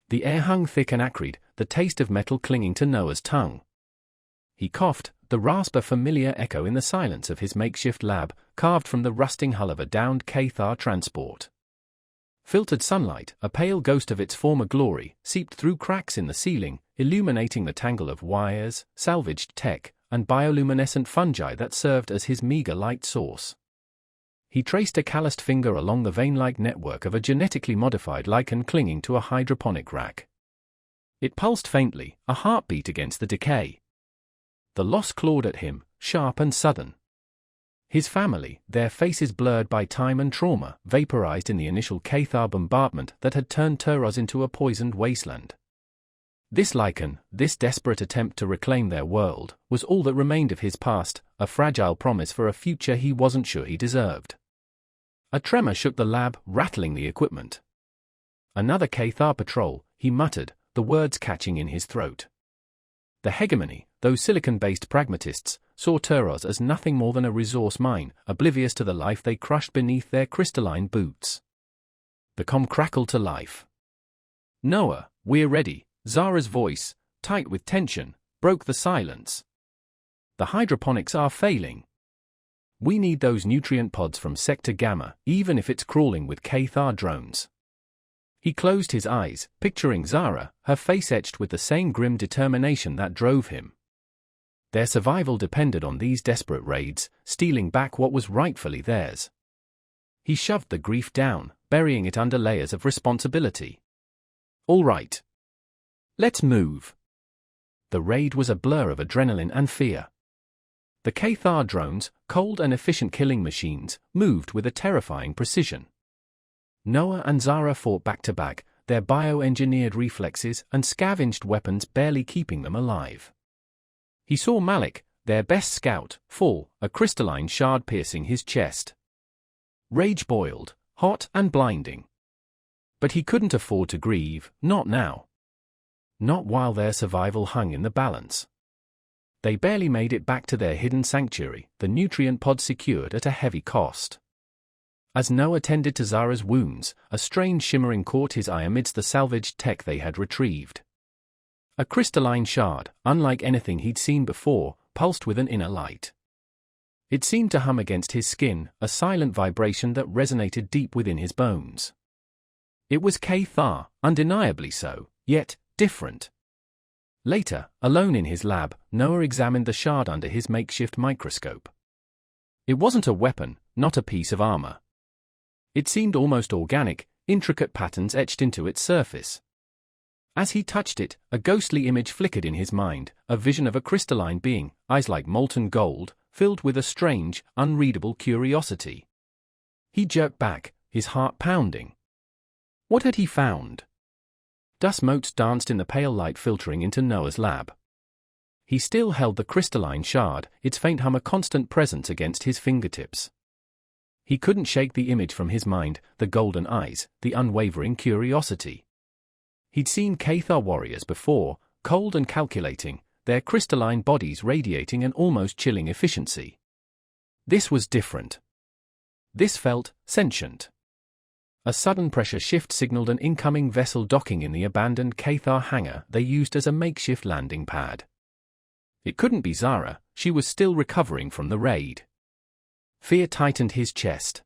The air hung thick and acrid, the taste of metal clinging to Noah's tongue. He coughed, the rasp a familiar echo in the silence of his makeshift lab, carved from the rusting hull of a downed Cathar transport. Filtered sunlight, a pale ghost of its former glory, seeped through cracks in the ceiling, illuminating the tangle of wires, salvaged tech, and bioluminescent fungi that served as his meager light source. He traced a calloused finger along the vein-like network of a genetically modified lichen clinging to a hydroponic rack. It pulsed faintly, a heartbeat against the decay. The loss clawed at him, sharp and sudden. His family, their faces blurred by time and trauma, vaporized in the initial Cathar bombardment that had turned Turos into a poisoned wasteland. This lichen, this desperate attempt to reclaim their world, was all that remained of his past, a fragile promise for a future he wasn't sure he deserved. A tremor shook the lab, rattling the equipment. Another Cathar patrol, he muttered, the words catching in his throat. The hegemony, those silicon-based pragmatists, saw Turos as nothing more than a resource mine, oblivious to the life they crushed beneath their crystalline boots. The comm crackled to life. "Noah, we're ready," Zara's voice, tight with tension, broke the silence. "The hydroponics are failing. We need those nutrient pods from Sector Gamma, even if it's crawling with Cathar drones." He closed his eyes, picturing Zara, her face etched with the same grim determination that drove him. Their survival depended on these desperate raids, stealing back what was rightfully theirs. He shoved the grief down, burying it under layers of responsibility. "All right. Let's move." The raid was a blur of adrenaline and fear. The Cathar drones, cold and efficient killing machines, moved with a terrifying precision. Noah and Zara fought back-to-back, their bioengineered reflexes and scavenged weapons barely keeping them alive. He saw Malik, their best scout, fall, a crystalline shard piercing his chest. Rage boiled, hot and blinding. But he couldn't afford to grieve, not now. Not while their survival hung in the balance. They barely made it back to their hidden sanctuary, the nutrient pod secured at a heavy cost. As Noah tended to Zara's wounds, a strange shimmering caught his eye amidst the salvaged tech they had retrieved. A crystalline shard, unlike anything he'd seen before, pulsed with an inner light. It seemed to hum against his skin, a silent vibration that resonated deep within his bones. It was Cathar, undeniably so, yet different. Later, alone in his lab, Noah examined the shard under his makeshift microscope. It wasn't a weapon, not a piece of armor. It seemed almost organic, intricate patterns etched into its surface. As he touched it, a ghostly image flickered in his mind, a vision of a crystalline being, eyes like molten gold, filled with a strange, unreadable curiosity. He jerked back, his heart pounding. What had he found? Dust motes danced in the pale light filtering into Noah's lab. He still held the crystalline shard, its faint hum a constant presence against his fingertips. He couldn't shake the image from his mind, the golden eyes, the unwavering curiosity. He'd seen Cathar warriors before, cold and calculating, their crystalline bodies radiating an almost chilling efficiency. This was different. This felt sentient. A sudden pressure shift signaled an incoming vessel docking in the abandoned Cathar hangar they used as a makeshift landing pad. It couldn't be Zara, she was still recovering from the raid. Fear tightened his chest.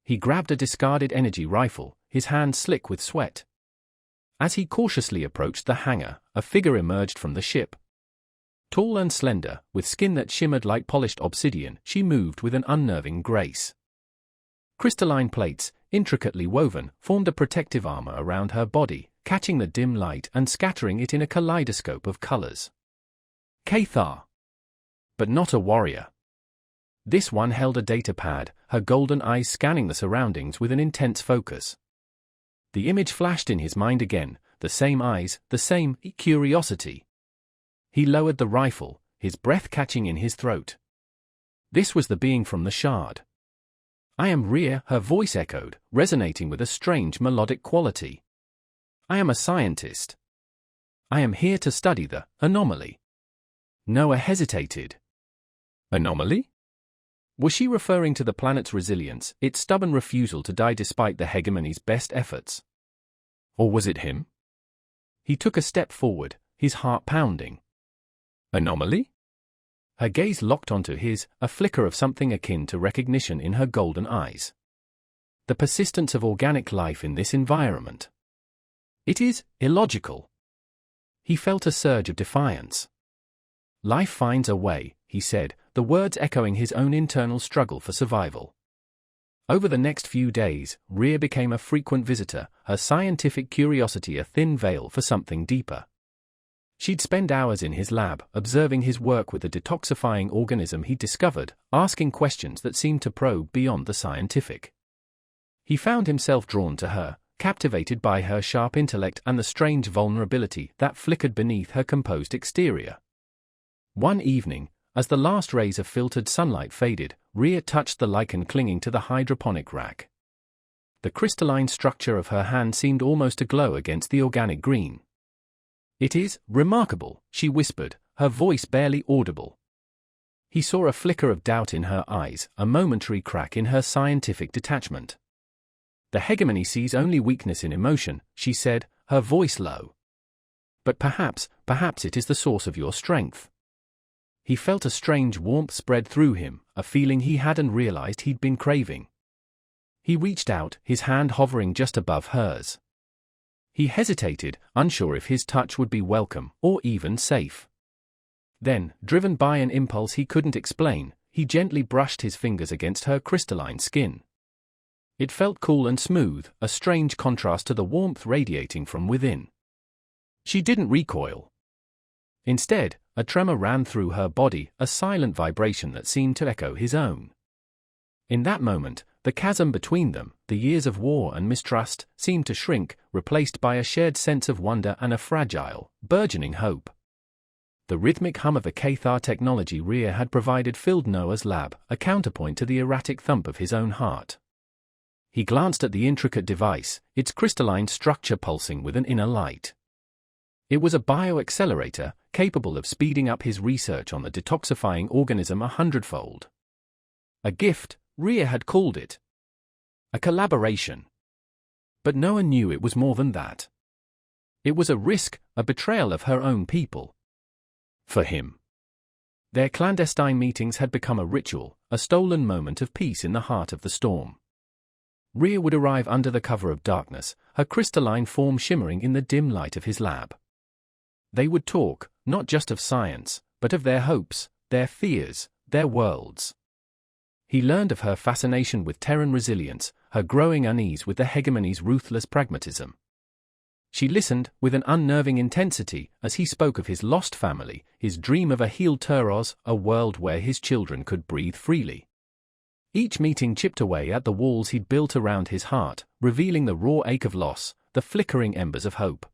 He grabbed a discarded energy rifle, his hands slick with sweat. As he cautiously approached the hangar, a figure emerged from the ship. Tall and slender, with skin that shimmered like polished obsidian, she moved with an unnerving grace. Crystalline plates, intricately woven, formed a protective armor around her body, catching the dim light and scattering it in a kaleidoscope of colors. Cathar. But not a warrior. This one held a data pad, her golden eyes scanning the surroundings with an intense focus. The image flashed in his mind again, the same eyes, the same curiosity. He lowered the rifle, his breath catching in his throat. This was the being from the shard. "I am Rhea," her voice echoed, resonating with a strange melodic quality. "I am a scientist. I am here to study the anomaly." Noah hesitated. Anomaly? Was she referring to the planet's resilience, its stubborn refusal to die despite the hegemony's best efforts? Or was it him? He took a step forward, his heart pounding. Anomaly? Her gaze locked onto his, a flicker of something akin to recognition in her golden eyes. The persistence of organic life in this environment. It is illogical. He felt a surge of defiance. Life finds a way, he said, the words echoing his own internal struggle for survival. Over the next few days, Rhea became a frequent visitor, her scientific curiosity a thin veil for something deeper. She'd spend hours in his lab, observing his work with the detoxifying organism he'd discovered, asking questions that seemed to probe beyond the scientific. He found himself drawn to her, captivated by her sharp intellect and the strange vulnerability that flickered beneath her composed exterior. One evening, as the last rays of filtered sunlight faded, Rhea touched the lichen clinging to the hydroponic rack. The crystalline structure of her hand seemed almost to glow against the organic green. "It is remarkable," she whispered, her voice barely audible. He saw a flicker of doubt in her eyes, a momentary crack in her scientific detachment. "The hegemony sees only weakness in emotion," she said, her voice low. "But perhaps it is the source of your strength." He felt a strange warmth spread through him, a feeling he hadn't realized he'd been craving. He reached out, his hand hovering just above hers. He hesitated, unsure if his touch would be welcome, or even safe. Then, driven by an impulse he couldn't explain, he gently brushed his fingers against her crystalline skin. It felt cool and smooth, a strange contrast to the warmth radiating from within. She didn't recoil. Instead, a tremor ran through her body, a silent vibration that seemed to echo his own. In that moment, the chasm between them, the years of war and mistrust, seemed to shrink, replaced by a shared sense of wonder and a fragile, burgeoning hope. The rhythmic hum of the Cathar technology Rhea had provided filled Noah's lab, a counterpoint to the erratic thump of his own heart. He glanced at the intricate device, its crystalline structure pulsing with an inner light. It was a bioaccelerator, capable of speeding up his research on the detoxifying organism 100-fold. A gift, Rhea had called it. A collaboration. But Noah knew it was more than that. It was a risk, a betrayal of her own people. For him. Their clandestine meetings had become a ritual, a stolen moment of peace in the heart of the storm. Rhea would arrive under the cover of darkness, her crystalline form shimmering in the dim light of his lab. They would talk, not just of science, but of their hopes, their fears, their worlds. He learned of her fascination with Terran resilience, her growing unease with the hegemony's ruthless pragmatism. She listened, with an unnerving intensity, as he spoke of his lost family, his dream of a healed Turos, a world where his children could breathe freely. Each meeting chipped away at the walls he'd built around his heart, revealing the raw ache of loss, the flickering embers of hope.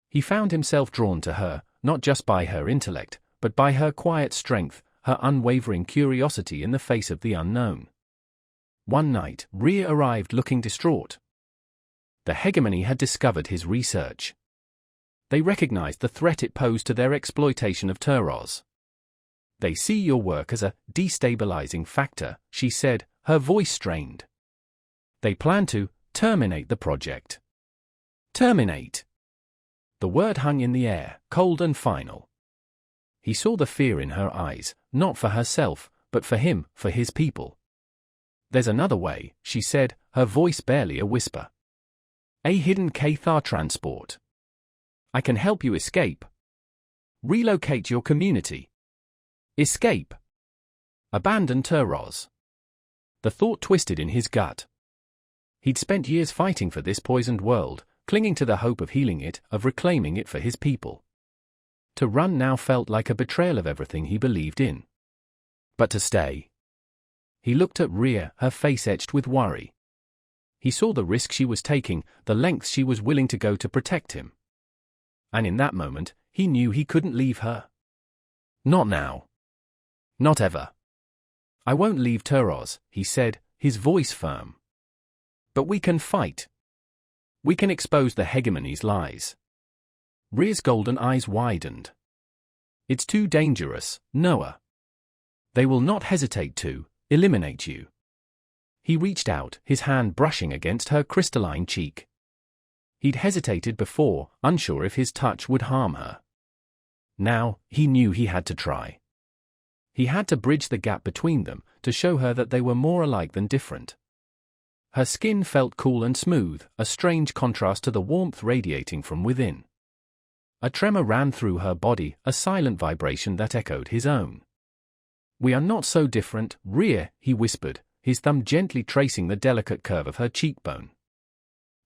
He found himself drawn to her, not just by her intellect, but by her quiet strength, her unwavering curiosity in the face of the unknown. One night, Rhea arrived looking distraught. The hegemony had discovered his research. They recognized the threat it posed to their exploitation of Turos. "They see your work as a destabilizing factor," she said, her voice strained. "They plan to terminate the project." Terminate. The word hung in the air, cold and final. He saw the fear in her eyes, not for herself, but for him, for his people. "There's another way," she said, her voice barely a whisper. "A hidden Cathar transport. I can help you escape. Relocate your community. Escape. Abandon Turos." The thought twisted in his gut. He'd spent years fighting for this poisoned world, clinging to the hope of healing it, of reclaiming it for his people. To run now felt like a betrayal of everything he believed in. But to stay. He looked at Rhea, her face etched with worry. He saw the risk she was taking, the lengths she was willing to go to protect him. And in that moment, he knew he couldn't leave her. Not now. Not ever. "I won't leave Turos," he said, his voice firm. "But we can fight. We can expose the hegemony's lies." Rhea's golden eyes widened. "It's too dangerous, Noah. They will not hesitate to eliminate you." He reached out, his hand brushing against her crystalline cheek. He'd hesitated before, unsure if his touch would harm her. Now, he knew he had to try. He had to bridge the gap between them, to show her that they were more alike than different. Her skin felt cool and smooth, a strange contrast to the warmth radiating from within. A tremor ran through her body, a silent vibration that echoed his own. "We are not so different, Rhea," he whispered, his thumb gently tracing the delicate curve of her cheekbone.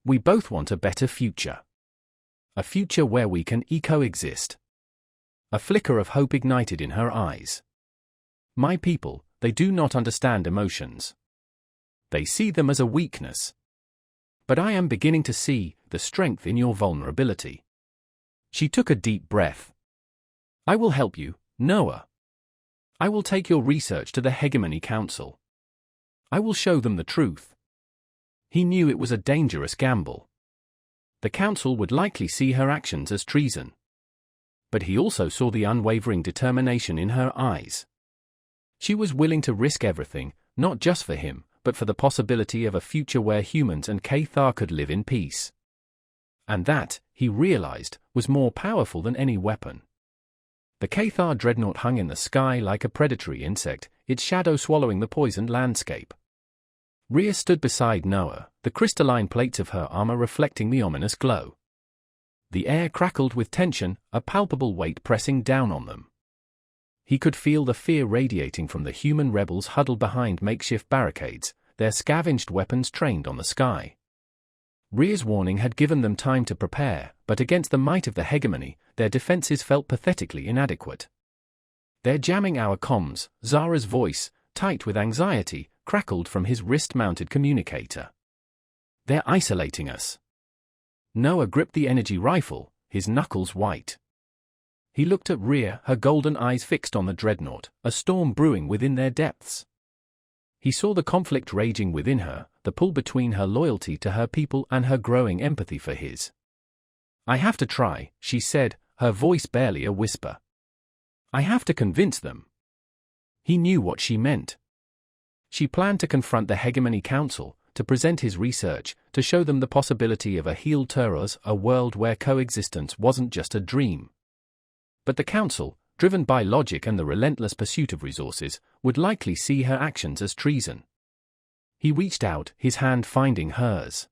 "We both want a better future. A future where we can coexist." A flicker of hope ignited in her eyes. "My people, they do not understand emotions. They see them as a weakness. But I am beginning to see the strength in your vulnerability." She took a deep breath. "I will help you, Noah. I will take your research to the Hegemony Council. I will show them the truth." He knew it was a dangerous gamble. The council would likely see her actions as treason. But he also saw the unwavering determination in her eyes. She was willing to risk everything, not just for him, but for the possibility of a future where humans and Cathar could live in peace. And that, he realized, was more powerful than any weapon. The Cathar dreadnought hung in the sky like a predatory insect, its shadow swallowing the poisoned landscape. Rhea stood beside Noah, the crystalline plates of her armor reflecting the ominous glow. The air crackled with tension, a palpable weight pressing down on them. He could feel the fear radiating from the human rebels huddled behind makeshift barricades, their scavenged weapons trained on the sky. Rhea's warning had given them time to prepare, but against the might of the hegemony, their defenses felt pathetically inadequate. "They're jamming our comms," Zara's voice, tight with anxiety, crackled from his wrist-mounted communicator. "They're isolating us." Noah gripped the energy rifle, his knuckles white. He looked at Rhea, her golden eyes fixed on the dreadnought, a storm brewing within their depths. He saw the conflict raging within her, the pull between her loyalty to her people and her growing empathy for his. "I have to try," she said, her voice barely a whisper. "I have to convince them." He knew what she meant. She planned to confront the Hegemony Council, to present his research, to show them the possibility of a healed Turos, a world where coexistence wasn't just a dream. But the Council, driven by logic and the relentless pursuit of resources, would likely see her actions as treason. He reached out, his hand finding hers.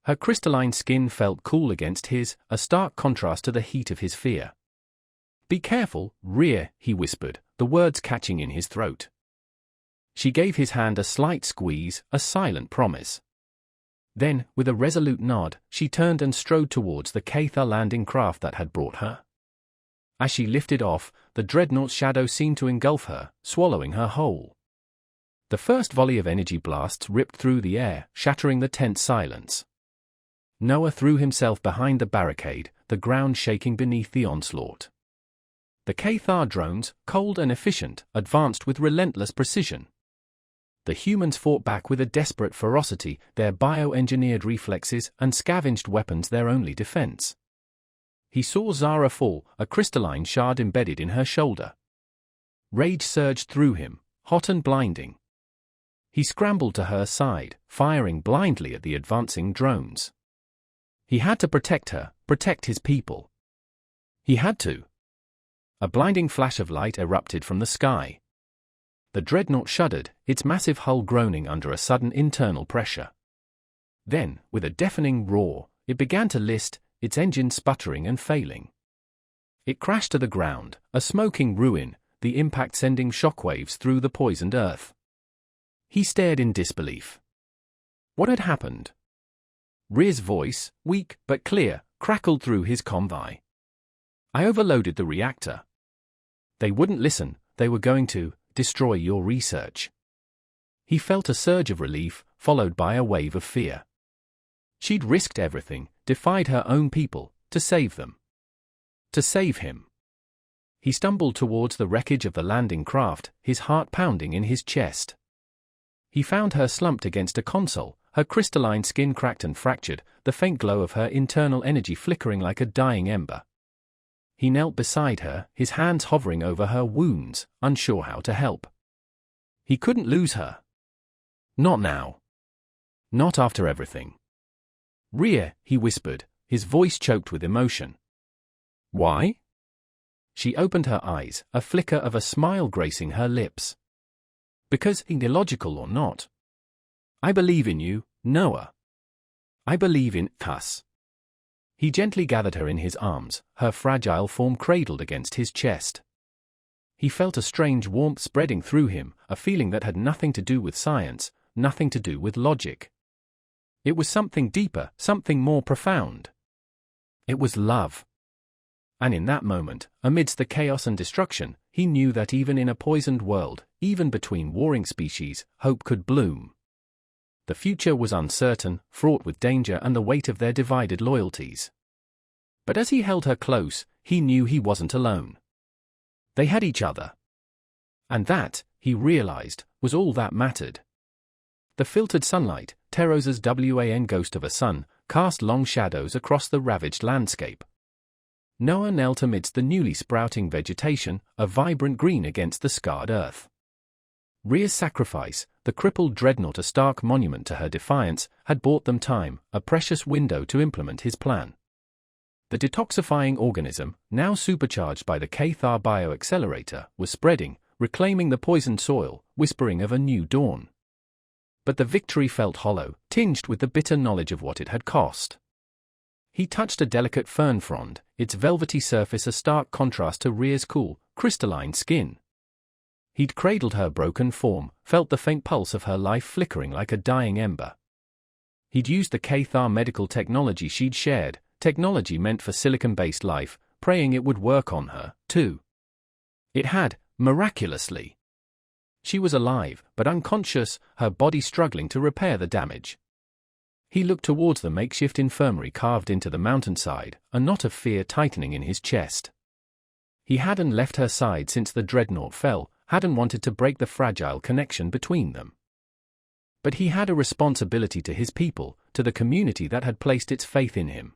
Her crystalline skin felt cool against his, a stark contrast to the heat of his fear. "Be careful, Rhea," he whispered, the words catching in his throat. She gave his hand a slight squeeze, a silent promise. Then, with a resolute nod, she turned and strode towards the Cathar landing craft that had brought her. As she lifted off, the dreadnought's shadow seemed to engulf her, swallowing her whole. The first volley of energy blasts ripped through the air, shattering the tense silence. Noah threw himself behind the barricade, the ground shaking beneath the onslaught. The Cathar drones, cold and efficient, advanced with relentless precision. The humans fought back with a desperate ferocity, their bioengineered reflexes and scavenged weapons their only defense. He saw Zara fall, a crystalline shard embedded in her shoulder. Rage surged through him, hot and blinding. He scrambled to her side, firing blindly at the advancing drones. He had to protect her, protect his people. He had to. A blinding flash of light erupted from the sky. The dreadnought shuddered, its massive hull groaning under a sudden internal pressure. Then, with a deafening roar, it began to list, its engine sputtering and failing. It crashed to the ground, a smoking ruin, the impact sending shockwaves through the poisoned earth. He stared in disbelief. What had happened? Rhea's voice, weak but clear, crackled through his convoy. "I overloaded the reactor. They wouldn't listen, they were going to destroy your research." He felt a surge of relief, followed by a wave of fear. She'd risked everything, defied her own people, to save them. To save him. He stumbled towards the wreckage of the landing craft, his heart pounding in his chest. He found her slumped against a console, her crystalline skin cracked and fractured, the faint glow of her internal energy flickering like a dying ember. He knelt beside her, his hands hovering over her wounds, unsure how to help. He couldn't lose her. Not now. Not after everything. Rhea, he whispered, his voice choked with emotion. Why? She opened her eyes, a flicker of a smile gracing her lips. Because, illogical or not. I believe in you, Noah. I believe in us. He gently gathered her in his arms, her fragile form cradled against his chest. He felt a strange warmth spreading through him, a feeling that had nothing to do with science, nothing to do with logic. It was something deeper, something more profound. It was love. And in that moment, amidst the chaos and destruction, he knew that even in a poisoned world, even between warring species, hope could bloom. The future was uncertain, fraught with danger and the weight of their divided loyalties. But as he held her close, he knew he wasn't alone. They had each other. And that, he realized, was all that mattered. The filtered sunlight, Terosa's wan ghost of a sun, cast long shadows across the ravaged landscape. Noah knelt amidst the newly sprouting vegetation, a vibrant green against the scarred earth. Rhea's sacrifice, the crippled dreadnought a stark monument to her defiance, had bought them time, a precious window to implement his plan. The detoxifying organism, now supercharged by the Cathar bioaccelerator, was spreading, reclaiming the poisoned soil, whispering of a new dawn. But the victory felt hollow, tinged with the bitter knowledge of what it had cost. He touched a delicate fern frond, its velvety surface a stark contrast to Rhea's cool, crystalline skin. He'd cradled her broken form, felt the faint pulse of her life flickering like a dying ember. He'd used the Cathar medical technology she'd shared, technology meant for silicon-based life, praying it would work on her, too. It had, miraculously. She was alive, but unconscious, her body struggling to repair the damage. He looked towards the makeshift infirmary carved into the mountainside, a knot of fear tightening in his chest. He hadn't left her side since the dreadnought fell, hadn't wanted to break the fragile connection between them. But he had a responsibility to his people, to the community that had placed its faith in him.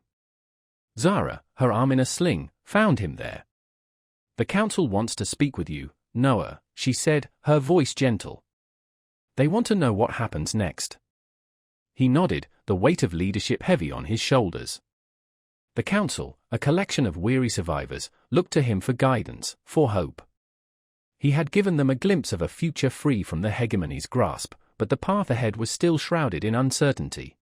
Zara, her arm in a sling, found him there. "The council wants to speak with you, Noah," she said, her voice gentle. "They want to know what happens next." He nodded, the weight of leadership heavy on his shoulders. The council, a collection of weary survivors, looked to him for guidance, for hope. He had given them a glimpse of a future free from the hegemony's grasp, but the path ahead was still shrouded in uncertainty.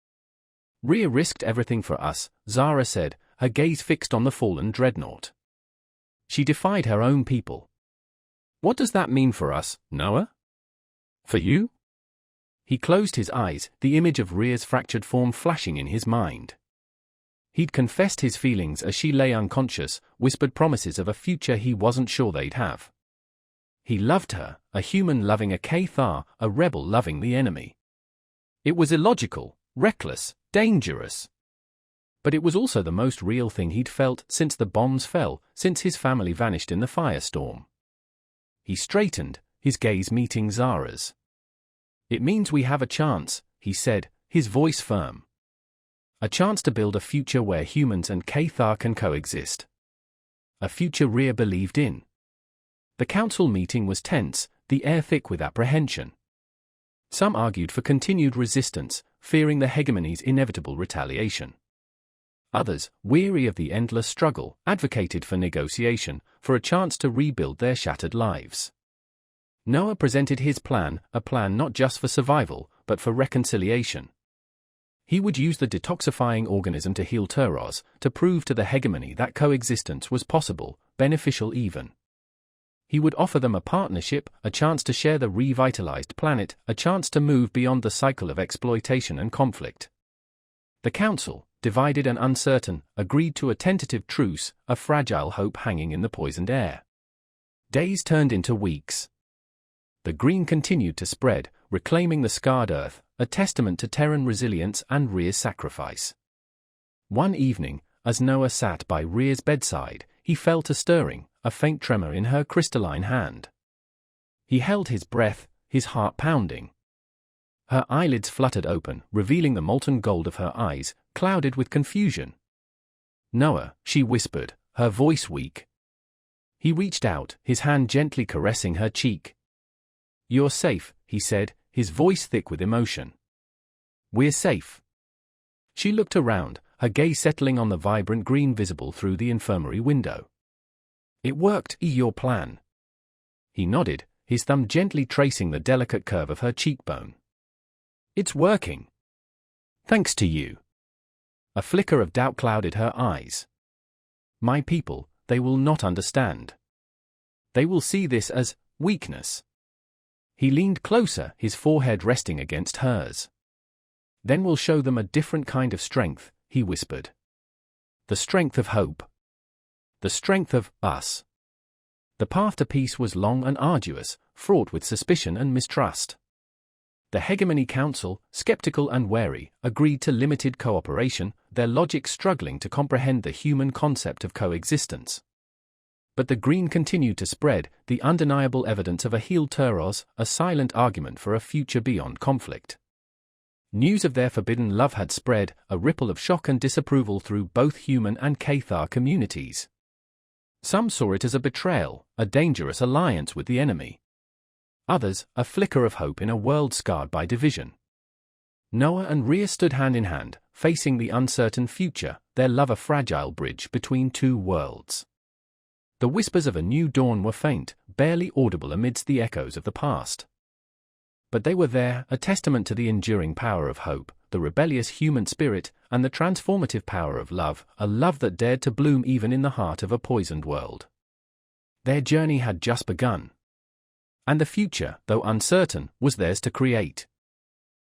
"Rhea risked everything for us," Zara said, her gaze fixed on the fallen dreadnought. "She defied her own people. What does that mean for us, Noah? For you?" He closed his eyes, the image of Rhea's fractured form flashing in his mind. He'd confessed his feelings as she lay unconscious, whispered promises of a future he wasn't sure they'd have. He loved her, a human loving a Cathar, a rebel loving the enemy. It was illogical, reckless, dangerous. But it was also the most real thing he'd felt since the bombs fell, since his family vanished in the firestorm. He straightened, his gaze meeting Zara's. "It means we have a chance," he said, his voice firm. "A chance to build a future where humans and Cathar can coexist. A future Rhea believed in." The council meeting was tense, the air thick with apprehension. Some argued for continued resistance, fearing the hegemony's inevitable retaliation. Others, weary of the endless struggle, advocated for negotiation, for a chance to rebuild their shattered lives. Noah presented his plan, a plan not just for survival, but for reconciliation. He would use the detoxifying organism to heal Teros, to prove to the hegemony that coexistence was possible, beneficial even. He would offer them a partnership, a chance to share the revitalized planet, a chance to move beyond the cycle of exploitation and conflict. The council, divided and uncertain, agreed to a tentative truce, a fragile hope hanging in the poisoned air. Days turned into weeks. The green continued to spread, reclaiming the scarred earth, a testament to Terran resilience and Rhea's sacrifice. One evening, as Noah sat by Rhea's bedside, he felt a stirring, a faint tremor in her crystalline hand. He held his breath, his heart pounding. Her eyelids fluttered open, revealing the molten gold of her eyes, clouded with confusion. "Noah," she whispered, her voice weak. He reached out, his hand gently caressing her cheek. "You're safe," he said, his voice thick with emotion. "We're safe." She looked around, her gaze settling on the vibrant green visible through the infirmary window. It worked, your plan. He nodded, his thumb gently tracing the delicate curve of her cheekbone. It's working. Thanks to you. A flicker of doubt clouded her eyes. My people, they will not understand. They will see this as weakness. He leaned closer, his forehead resting against hers. Then we'll show them a different kind of strength, he whispered. The strength of hope. The strength of us. The path to peace was long and arduous, fraught with suspicion and mistrust. The Hegemony Council, skeptical and wary, agreed to limited cooperation, their logic struggling to comprehend the human concept of coexistence. But the green continued to spread, the undeniable evidence of a healed Turos, a silent argument for a future beyond conflict. News of their forbidden love had spread, a ripple of shock and disapproval through both human and Cathar communities. Some saw it as a betrayal, a dangerous alliance with the enemy. Others, a flicker of hope in a world scarred by division. Noah and Rhea stood hand in hand, facing the uncertain future, their love a fragile bridge between two worlds. The whispers of a new dawn were faint, barely audible amidst the echoes of the past. But they were there, a testament to the enduring power of hope, the rebellious human spirit, and the transformative power of love, a love that dared to bloom even in the heart of a poisoned world. Their journey had just begun. And the future, though uncertain, was theirs to create.